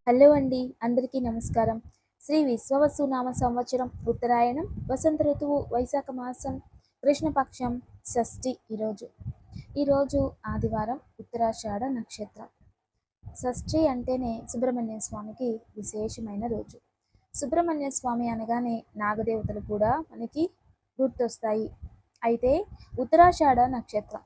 Hello అండి, అందరికీ నమస్కారం. శ్రీ విశ్వవసునామ సంవత్సరం ఉత్తరాయణం వసంత ఋతువు వైశాఖ మాసం కృష్ణపక్షం షష్ఠి. ఈరోజు ఆదివారం, ఉత్తరాషాఢ నక్షత్రం. షష్ఠి అంటేనే సుబ్రహ్మణ్య స్వామికి విశేషమైన రోజు. సుబ్రహ్మణ్య స్వామి అనగానే నాగదేవతలు కూడా మనకి గుర్తొస్తాయి. అయితే ఉత్తరాషాఢ నక్షత్రం,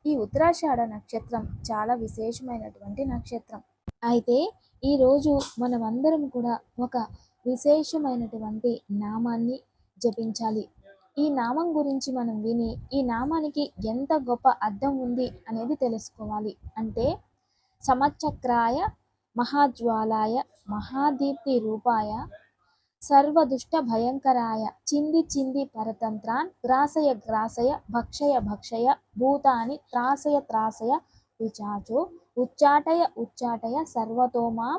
ఈ ఉత్తరాషాఢ నక్షత్రం చాలా విశేషమైనటువంటి నక్షత్రం. అయితే ఈరోజు మనమందరం కూడా ఒక విశేషమైనటువంటి నామాన్ని జపించాలి. ఈ నామం గురించి మనం విని ఈ నామానికి ఎంత గొప్ప అర్థం ఉంది అనేది తెలుసుకోవాలి. అంటే సమచక్రాయ మహాజ్వాలాయ మహాదీప్తి రూపాయ సర్వదుష్ట భయంకరాయ చింది చింది పరతంత్రాన్ గ్రాసయ గ్రాసయ భక్షయ భక్షయ భూతాని త్రాసయ త్రాసయ విచాచో ఉచ్చాటయ ఉచ్చాటయ సర్వతోమా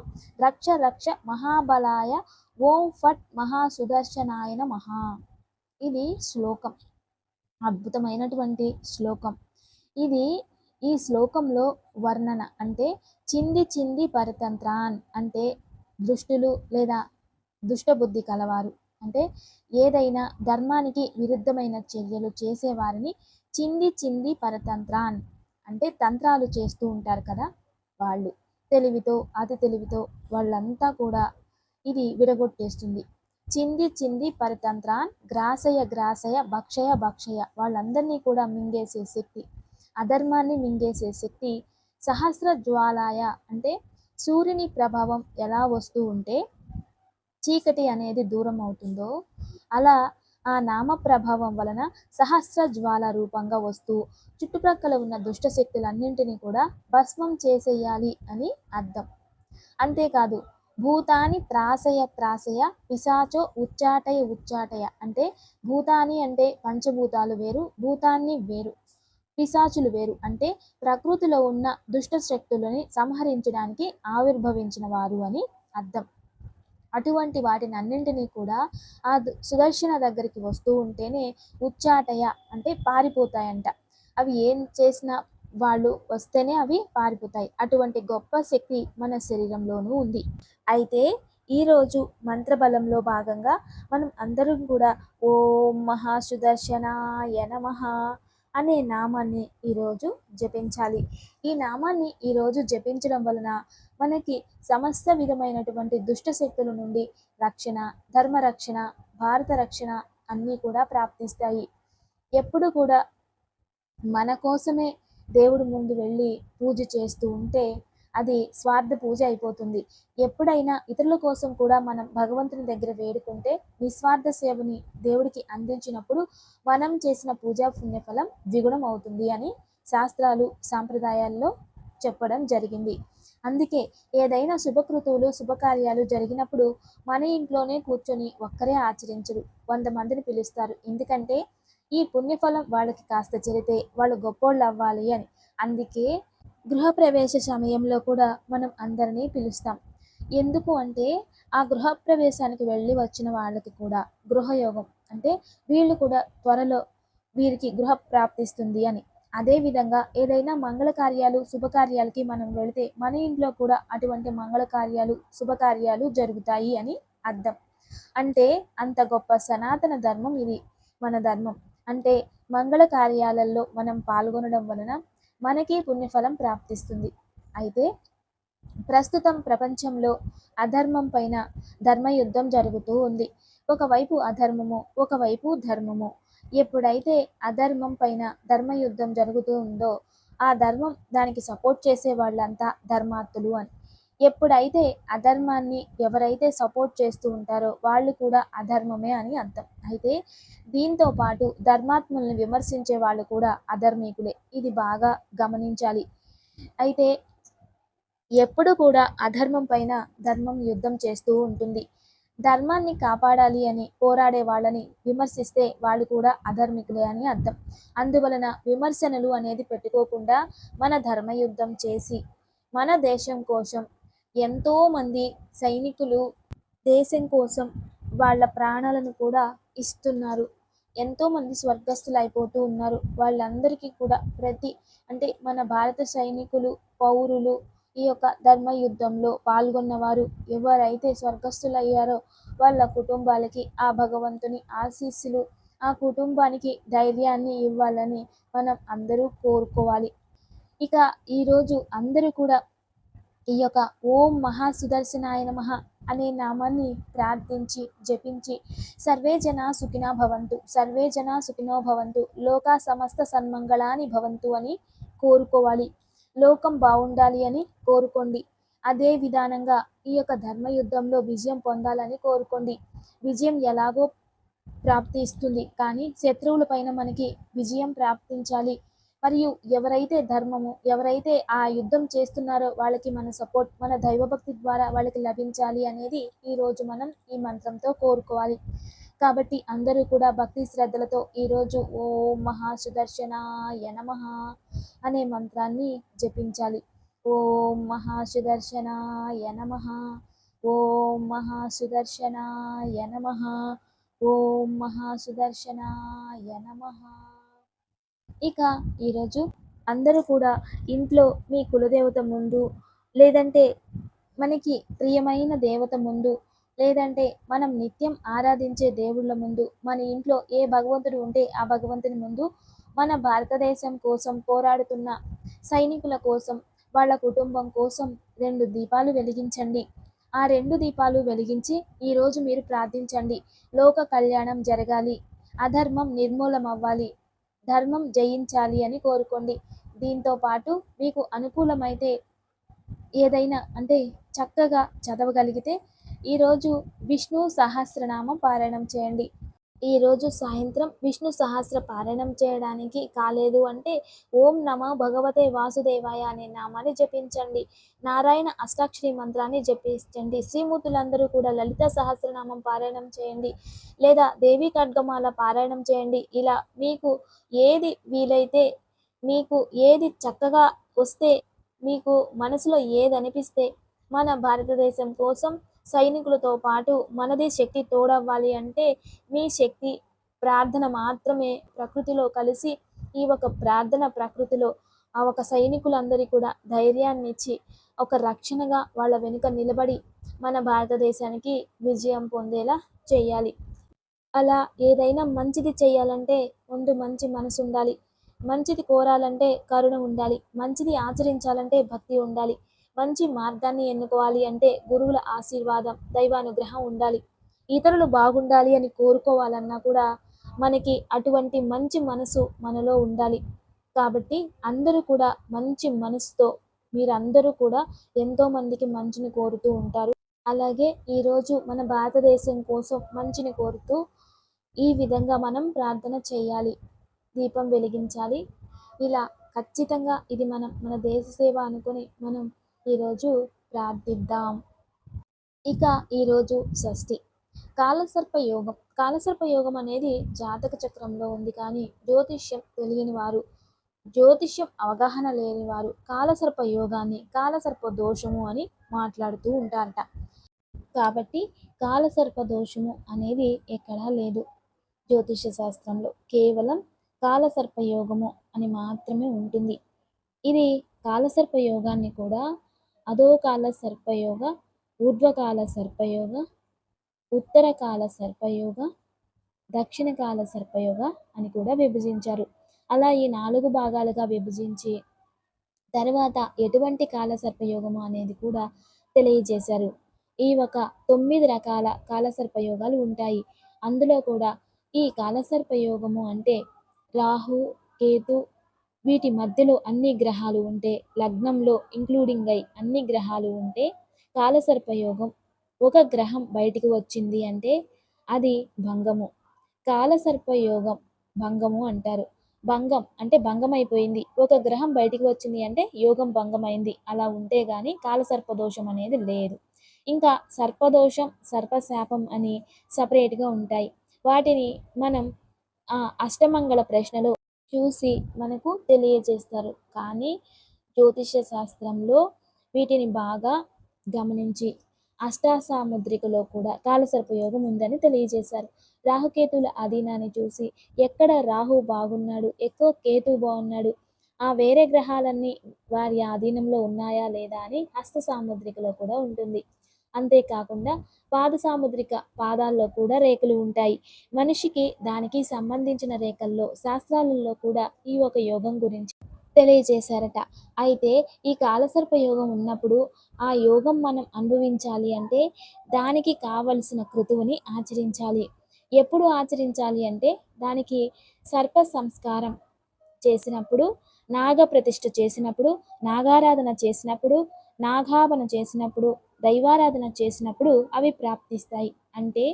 రక్ష రక్ష మహాబలాయ ఓం ఫట్ మహాసుదర్శనాయ నమః. ఇది శ్లోకం, అద్భుతమైనటువంటి శ్లోకం. ఈ శ్లోకంలో వర్ణన అంటే చింది చింది పరతంత్రాన్ అంటే దుష్టులు లేదా దుష్టబుద్ధి కలవారు, అంటే ఏదైనా ధర్మానికి విరుద్ధమైన చర్యలు చేసేవారిని చింది చింది పరతంత్రాన్ అంటే తంత్రాలు చేస్తూ ఉంటారు కదా, వాళ్ళు తెలివితో అతి తెలివితో వాళ్ళంతా కూడా ఇది విడగొట్టేస్తుంది. చింది చింది పరతంత్రాన్ గ్రాసయ గ్రాసయ భక్షయ భక్షయ వాళ్ళందరినీ కూడా మింగేసే శక్తి, అధర్మాన్ని మింగేసే శక్తి. సహస్ర జ్వాలాయ అంటే సూర్యుని ప్రభావం ఎలా వస్తూ ఉంటే చీకటి అనేది దూరం అవుతుందో అలా ఆ నామ ప్రభావం వలన సహస్ర జ్వాల రూపంగా వస్తూ చుట్టుప్రక్కల ఉన్న దుష్ట శక్తులన్నింటినీ కూడా భస్మం చేసేయాలి అని అర్థం. అంతేకాదు భూతాని త్రాసయ త్రాసయ పిశాచో ఉచ్చాటయ ఉచ్చాటయ అంటే భూతాని అంటే పంచభూతాలు వేరు, భూతాన్ని వేరు, పిశాచులు వేరు అంటే ప్రకృతిలో ఉన్న దుష్ట శక్తులని సంహరించడానికి ఆవిర్భవించిన వారు అని అర్థం. అటువంటి వాటిని అన్నింటినీ కూడా ఆ సుదర్శన దగ్గరికి వస్తూ ఉంటేనే ఉచ్చాటయ అంటే పారిపోతాయంట. అవి ఏం చేసినా వాళ్ళు వస్తేనే అవి పారిపోతాయి. అటువంటి గొప్ప శక్తి మన శరీరంలోనూ ఉంది. అయితే ఈరోజు మంత్రబలంలో భాగంగా మనం అందరం కూడా ఓం మహాసుదర్శనాయ నమః అనే నామాన్ని ఈరోజు జపించాలి. ఈ నామాన్ని ఈరోజు జపించడం వలన మనకి సమస్త విధమైనటువంటి దుష్ట శక్తుల నుండి రక్షణ, ధర్మరక్షణ, భారత రక్షణ అన్నీ కూడా ప్రాప్తిస్తాయి. ఎప్పుడు కూడా మన కోసమే దేవుడి ముందు వెళ్ళి పూజ చేస్తూ ఉంటే అది స్వార్థ పూజ అయిపోతుంది. ఎప్పుడైనా ఇతరుల కోసం కూడా మనం భగవంతుని దగ్గర వేడుకుంటే నిస్వార్థ సేవని దేవుడికి అందించినప్పుడు మనం చేసిన పూజా పుణ్యఫలం ద్విగుణం అవుతుంది అని శాస్త్రాలు సాంప్రదాయాల్లో చెప్పడం జరిగింది. అందుకే ఏదైనా శుభకృతువులు శుభకార్యాలు జరిగినప్పుడు మన ఇంట్లోనే కూర్చొని ఒక్కరే ఆచరించరు, 100 మందిని పిలుస్తారు. ఎందుకంటే ఈ పుణ్యఫలం వాళ్ళకి కాస్త చెరితే వాళ్ళు గొప్పోళ్ళు అవ్వాలి అని. అందుకే గృహప్రవేశ సమయంలో కూడా మనం అందరినీ పిలుస్తాం. ఎందుకు అంటే ఆ గృహప్రవేశానికి వెళ్ళి వచ్చిన వాళ్ళకి కూడా గృహయోగం అంటే వీళ్ళు కూడా త్వరలో వీరికి గృహ ప్రాప్తిస్తుంది అని. అదేవిధంగా ఏదైనా మంగళ కార్యాలు శుభకార్యాలకి మనం వెళితే మన ఇంట్లో కూడా అటువంటి మంగళ కార్యాలు శుభకార్యాలు జరుగుతాయి అని అర్థం. అంటే అంత గొప్ప సనాతన ధర్మం ఇది మన ధర్మం. అంటే మంగళ కార్యాలలో మనం పాల్గొనడం వలన మనకి పుణ్యఫలం ప్రాప్తిస్తుంది. అయితే ప్రస్తుతం ప్రపంచంలో అధర్మం పైన ధర్మయుద్ధం జరుగుతూ ఉంది. ఒకవైపు అధర్మము, ఒకవైపు ధర్మము. ఎప్పుడైతే అధర్మం పైన ధర్మయుద్ధం జరుగుతూ ఉందో ఆ ధర్మం దానికి సపోర్ట్ చేసే వాళ్ళంతా ధర్మాత్తులు అని. ఎప్పుడైతే అధర్మాన్ని ఎవరైతే సపోర్ట్ చేస్తూ ఉంటారో వాళ్ళు కూడా అధర్మమే అని అర్థం. అయితే దీంతో పాటు ధర్మాత్ముల్ని విమర్శించే వాళ్ళు కూడా అధర్మికులే. ఇది బాగా గమనించాలి. అయితే ఎప్పుడు కూడా అధర్మం పైన ధర్మం యుద్ధం చేస్తూ ఉంటుంది. ధర్మాన్ని కాపాడాలి అని పోరాడే వాళ్ళని విమర్శిస్తే వాళ్ళు కూడా అధర్మికులే అని అర్థం. అందువలన విమర్శనలు అనేది పెట్టుకోకుండా మన ధర్మయుద్ధం చేసి మన దేశం కోసం ఎంతోమంది సైనికులు దేశం కోసం వాళ్ళ ప్రాణాలను కూడా ఇస్తున్నారు. ఎంతోమంది స్వర్గస్థులు అయిపోతూ ఉన్నారు. వాళ్ళందరికీ కూడా అంటే మన భారత సైనికులు, పౌరులు, ఈ యొక్క ధర్మ యుద్ధంలో పాల్గొన్నవారు ఎవరైతే స్వర్గస్థులయ్యారో వాళ్ళ కుటుంబాలకి ఆ భగవంతుని ఆశీస్సులు, ఆ కుటుంబానికి ధైర్యాన్ని ఇవ్వాలని మనం అందరూ కోరుకోవాలి. ఇక ఈరోజు అందరూ కూడా ఈ యొక్క ఓం మహాసుదర్శనాయ నమః అనే నామాన్ని ప్రార్థించి జపించి సర్వే జన సుఖినో భవంతు, సర్వే జన సుఖినో భవంతు, లోకా సమస్త సన్మంగళాని భవంతు అని కోరుకోవాలి. లోకం బాగుండాలి అని కోరుకోండి. అదే విధానంగా ఈ యొక్క ధర్మయుద్ధంలో విజయం పొందాలని కోరుకోండి. విజయం ఎలాగో ప్రాప్తిస్తుంది, కానీ శత్రువుల పైన మనకి విజయం ప్రాప్తించాలి. మరియు ఎవరైతే ఆ యుద్ధం చేస్తున్నారో వాళ్ళకి మన సపోర్ట్, మన దైవభక్తి ద్వారా వాళ్ళకి లభించాలి అనేది ఈరోజు మనం ఈ మంత్రంతో కోరుకోవాలి. కాబట్టి అందరూ కూడా భక్తి శ్రద్ధలతో ఈరోజు ఓం మహాసుదర్శనాయ నమః అనే మంత్రాన్ని జపించాలి. ఓం మహాసుదర్శనాయ నమః, ఓం మహాసుదర్శనాయ నమః, ఓం మహాసుదర్శనాయ నమః. ఇక ఈరోజు అందరూ కూడా ఇంట్లో మీ కులదేవత ముందు, లేదంటే మనకి ప్రియమైన దేవత ముందు, లేదంటే మనం నిత్యం ఆరాధించే దేవుళ్ళ ముందు, మన ఇంట్లో ఏ భగవంతుడు ఉంటే ఆ భగవంతుని ముందు మన భారతదేశం కోసం పోరాడుతున్న సైనికుల కోసం, వాళ్ళ కుటుంబం కోసం 2 దీపాలు వెలిగించండి. ఆ 2 దీపాలు వెలిగించి ఈరోజు మీరు ప్రార్థించండి. లోక కళ్యాణం జరగాలి, అధర్మం నిర్మూలం అవ్వాలి, ధర్మం జయించాలి అని కోరుకోండి. దీంతో పాటు మీకు అనుకూలమైతే ఏదైనా అంటే చక్కగా చదవగలిగితే ఈరోజు విష్ణు సహస్రనామం పారాయణం చేయండి. ఈరోజు సాయంత్రం విష్ణు సహస్ర పారాయణం చేయడానికి కాలేదు అంటే ఓం నమో భగవతే వాసుదేవాయ అనే నామాన్ని జపించండి. నారాయణ అష్టాక్షరి మంత్రాన్ని జపించండి. శ్రీమూర్తులందరూ కూడా లలిత సహస్రనామం పారాయణం చేయండి, లేదా దేవి ఖడ్గమాల పారాయణం చేయండి. ఇలా మీకు ఏది వీలైతే, మీకు ఏది చక్కగా వస్తే, మీకు మనసులో ఏది అనిపిస్తే మన భారతదేశం కోసం సైనికులతో పాటు మనది శక్తి తోడవ్వాలి అంటే మీ శక్తి ప్రార్థన మాత్రమే ప్రకృతిలో కలిసి ఈ ఒక ప్రార్థన ప్రకృతిలో ఆ ఒక సైనికులందరికీ కూడా ధైర్యాన్ని ఇచ్చి ఒక రక్షణగా వాళ్ళ వెనుక నిలబడి మన భారతదేశానికి విజయం పొందేలా చేయాలి. అలా ఏదైనా మంచిది చేయాలంటే ముందు మంచి మనసు ఉండాలి, మంచిది కోరాలంటే కరుణ ఉండాలి, మంచిది ఆచరించాలంటే భక్తి ఉండాలి, మంచి మార్గాన్ని ఎన్నుకోవాలి అంటే గురువుల ఆశీర్వాదం, దైవానుగ్రహం ఉండాలి. ఇతరులు బాగుండాలి అని కోరుకోవాలన్నా కూడా మనకి అటువంటి మంచి మనసు మనలో ఉండాలి. కాబట్టి అందరూ కూడా మంచి మనసుతో, మీరందరూ కూడా ఎంతోమందికి మంచిని కోరుతూ ఉంటారు. అలాగే ఈరోజు మన భారతదేశం కోసం మంచిని కోరుతూ ఈ విధంగా మనం ప్రార్థన చేయాలి, దీపం వెలిగించాలి. ఇలా ఖచ్చితంగా ఇది మన దేశ సేవ అనుకొని మనం ఈరోజు ప్రార్థిద్దాం. ఇక ఈరోజు షష్ఠి, కాలసర్ప యోగం అనేది జాతక చక్రంలో ఉంది, కానీ జ్యోతిష్యం తెలియని వారు, జ్యోతిష్యం అవగాహన లేని వారు కాలసర్ప యోగాన్ని కాలసర్ప దోషము అని మాట్లాడుతూ ఉంటారట. కాబట్టి కాలసర్ప దోషము అనేది ఎక్కడా లేదు జ్యోతిష శాస్త్రంలో, కేవలం కాలసర్ప యోగము అని మాత్రమే ఉంటుంది. ఇది కాలసర్ప యోగాన్ని కూడా అధోకాల సర్పయోగ, ఊర్ధ్వకాల సర్పయోగ, ఉత్తరకాల సర్పయోగ, దక్షిణకాల సర్పయోగ అని కూడా విభజించారు. అలా ఈ 4 భాగాలుగా విభజించి తర్వాత ఎటువంటి కాల సర్పయోగము అనేది కూడా తెలియజేశారు. ఈ ఒక 9 రకాల కాలసర్పయోగాలు ఉంటాయి. అందులో కూడా ఈ కాలసర్పయోగము అంటే రాహు, కేతు వీటి మధ్యలో అన్ని గ్రహాలు ఉంటే, లగ్నంలో ఇంక్లూడింగ్ అయి అన్ని గ్రహాలు ఉంటే కాలసర్పయోగం. ఒక గ్రహం బయటికి వచ్చింది అంటే అది భంగము. కాలసర్పయోగం భంగము అంటారు. భంగం అంటే భంగం అయిపోయింది, ఒక గ్రహం బయటికి వచ్చింది అంటే యోగం భంగమైంది. అలా ఉంటే గాని కాలసర్పదోషం అనేది లేదు. ఇంకా సర్పదోషం, సర్పశాపం అని సపరేట్గా ఉంటాయి. వాటిని మనం అష్టమంగళ ప్రశ్నలో చూసి మనకు తెలియజేస్తారు. కానీ జ్యోతిష శాస్త్రంలో వీటిని బాగా గమనించి అష్టాసాముద్రికలో కూడా కాలసర్పయోగం ఉందని తెలియజేశారు. రాహుకేతువుల అధీనాన్ని చూసి ఎక్కడ రాహు బాగున్నాడు, ఎక్కువ కేతు బాగున్నాడు, ఆ వేరే గ్రహాలన్నీ వారి ఆధీనంలో ఉన్నాయా లేదా అని హస్త సాముద్రికలో కూడా ఉంటుంది. అంతేకాకుండా పాద సాముద్రిక పాదాల్లో కూడా రేఖలు ఉంటాయి. మనిషికి దానికి సంబంధించిన రేఖల్లో శాస్త్రాలలో కూడా ఈ ఒక యోగం గురించి తెలియజేశారట. అయితే ఈ కాలసర్ప యోగం ఉన్నప్పుడు ఆ యోగం మనం అనుభవించాలి అంటే దానికి కావలసిన క్రతువుని ఆచరించాలి. ఎప్పుడు ఆచరించాలి అంటే దానికి సర్ప సంస్కారం చేసినప్పుడు, నాగప్రతిష్ఠ చేసినప్పుడు, నాగారాధన చేసినప్పుడు, నాగాభరణ చేసినప్పుడు, దైవారాధన చేసినప్పుడు అవి ప్రాప్తిస్తాయి. అంటే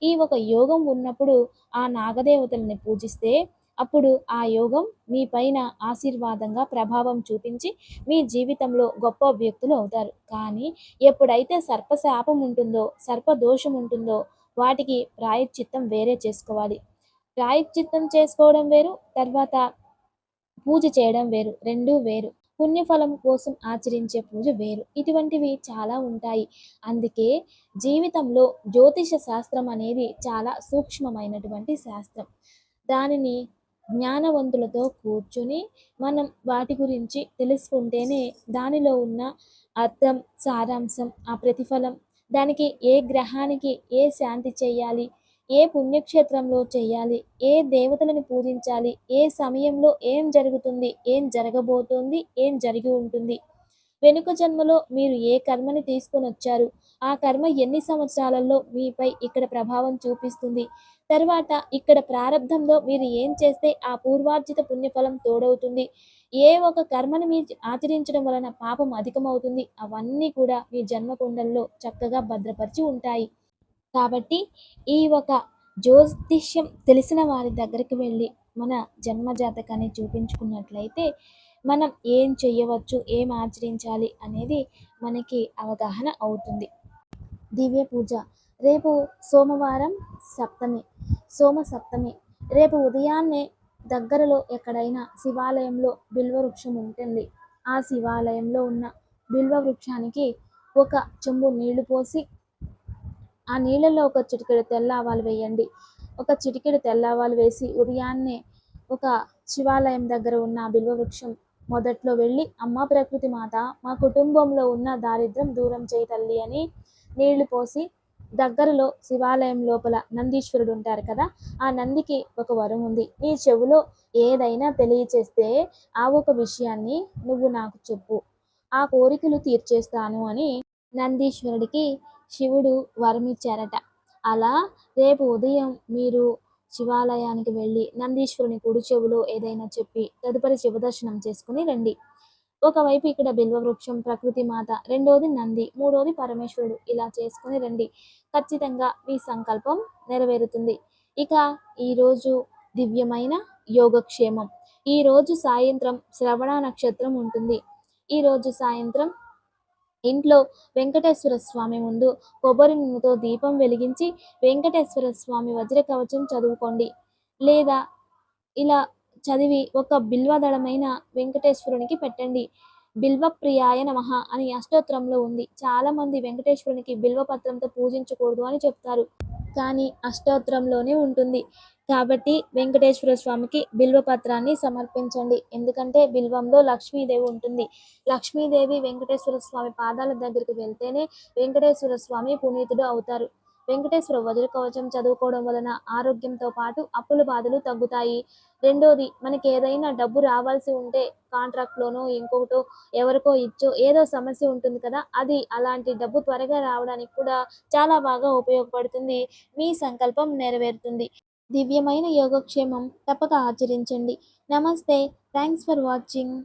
ఈ ఒక యోగం ఉన్నప్పుడు ఆ నాగదేవతలని పూజిస్తే అప్పుడు ఆ యోగం మీ పైన ఆశీర్వాదంగా ప్రభావం చూపించి మీ జీవితంలో గొప్ప వ్యక్తులు అవుతారు. కానీ ఎప్పుడైతే సర్పశాపం ఉంటుందో, సర్పదోషం ఉంటుందో వాటికి ప్రాయశ్చిత్తం వేరే చేసుకోవాలి. ప్రాయశ్చిత్తం చేసుకోవడం వేరు, తర్వాత పూజ చేయడం వేరు. 2 వేరు. పుణ్యఫలం కోసం ఆచరించే పూజ వేరు. ఇటువంటివి చాలా ఉంటాయి. అందుకే జీవితంలో జ్యోతిష శాస్త్రం అనేది చాలా సూక్ష్మమైనటువంటి శాస్త్రం. దానిని జ్ఞానవంతులతో కూర్చొని మనం వాటి గురించి తెలుసుకుంటేనే దానిలో ఉన్న అర్థం, సారాంశం, ఆ ప్రతిఫలం, దానికి ఏ గ్రహానికి ఏ శాంతి చేయాలి, ఏ పుణ్యక్షేత్రంలో చేయాలి, ఏ దేవతలను పూజించాలి, ఏ సమయంలో ఏం జరుగుతుంది, ఏం జరగబోతోంది, ఏం జరిగి ఉంటుంది, వెనుక జన్మలో మీరు ఏ కర్మని తీసుకొనొచ్చారు, ఆ కర్మ ఎన్ని సంవత్సరాలలో మీపై ఇక్కడ ప్రభావం చూపిస్తుంది, తర్వాత ఇక్కడ ప్రారంధంలో మీరు ఏం చేస్తే ఆ పూర్వార్జిత పుణ్యఫలం తోడవుతుంది, ఏ ఒక కర్మని మీరు ఆచరించడం వలన పాపం అధికమవుతుంది, అవన్నీ కూడా మీ జన్మకుండల్లో చక్కగా భద్రపరిచి ఉంటాయి. కాబట్టి ఈ ఒక జ్యోతిష్యం తెలిసిన వారి దగ్గరికి వెళ్ళి మన జన్మ జాతకాన్ని చూపించుకున్నట్లయితే మనం ఏం చెయ్యవచ్చు, ఏం ఆచరించాలి అనేది మనకి అవగాహన అవుతుంది. దివ్య పూజ రేపు సోమవారం సప్తమి, సోమ సప్తమి. రేపు ఉదయాన్నే దగ్గరలో ఎక్కడైనా శివాలయంలో బిల్వ వృక్షం ఉంటుంది. ఆ శివాలయంలో ఉన్న బిల్వ వృక్షానికి ఒక చెంబు నీళ్లు పోసి ఆ నీళ్ళల్లో ఒక చిటికెడు తెల్ల ఆవాలు వేయండి. ఒక చిటికెడు తెల్ల ఆవాలు వేసి ఉదయాన్నే ఒక శివాలయం దగ్గర ఉన్న బిల్వ వృక్షం మొదట్లో వెళ్ళి, అమ్మ ప్రకృతి మాత, మా కుటుంబంలో ఉన్న దారిద్ర్యం దూరం చేయి తల్లి అని నీళ్లు పోసి, దగ్గరలో శివాలయం లోపల నందీశ్వరుడు ఉంటారు కదా, ఆ నందికి ఒక వరం ఉంది. నీ చెవులో ఏదైనా తెలియచేస్తే ఆ ఒక విషయాన్ని నువ్వు నాకు చెప్పు, ఆ కోరికలు తీర్చేస్తాను అని నందీశ్వరుడికి శివుడు వరమిచ్చారట. అలా రేపు ఉదయం మీరు శివాలయానికి వెళ్ళి నందీశ్వరుని కుడి చెవులో ఏదైనా చెప్పి తదుపరి శివదర్శనం చేసుకుని రండి. ఒకవైపు ఇక్కడ బిల్వవృక్షం, ప్రకృతి మాత, రెండోది నంది, మూడోది పరమేశ్వరుడు, ఇలా చేసుకుని రండి. ఖచ్చితంగా మీ సంకల్పం నెరవేరుతుంది. ఇక ఈరోజు దివ్యమైన యోగక్షేమం. ఈరోజు సాయంత్రం శ్రవణ నక్షత్రం ఉంటుంది. ఈరోజు సాయంత్రం ఇంట్లో వెంకటేశ్వర స్వామి ముందు కొబ్బరి నూనెతో దీపం వెలిగించి వెంకటేశ్వర స్వామి వజ్ర కవచం చదువుకోండి. లేదా ఇలా చదివి ఒక బిల్వదళమైన వెంకటేశ్వరునికి పెట్టండి. బిల్వప్రియాయ నమః అని అష్టోత్తరంలో ఉంది. చాలామంది వెంకటేశ్వరునికి బిల్వపత్రంతో పూజించకూడదు అని చెప్తారు. కానీ అష్టోత్తరంలోనే ఉంటుంది. కాబట్టి వెంకటేశ్వర స్వామికి బిల్వపత్రాన్ని సమర్పించండి. ఎందుకంటే బిల్వంలో లక్ష్మీదేవి ఉంటుంది. లక్ష్మీదేవి వెంకటేశ్వర స్వామి పాదాల దగ్గరికి వెళ్తేనే వెంకటేశ్వర స్వామి పునీతుడు అవుతారు. వెంకటేశ్వర వజ్ర కవచం చదువుకోవడం వలన ఆరోగ్యంతో పాటు అప్పుల బాధలు తగ్గుతాయి. రెండోది, మనకి ఏదైనా డబ్బు రావాల్సి ఉంటే కాంట్రాక్ట్లోనో ఇంకొకటో ఎవరికో ఇచ్చో ఏదో సమస్య ఉంటుంది కదా, అది అలాంటి డబ్బు త్వరగా రావడానికి కూడా చాలా బాగా ఉపయోగపడుతుంది. మీ సంకల్పం నెరవేరుతుంది. దివ్యమైన యోగక్షేమం తప్పక ఆచరించండి. నమస్తే. Thanks for watching.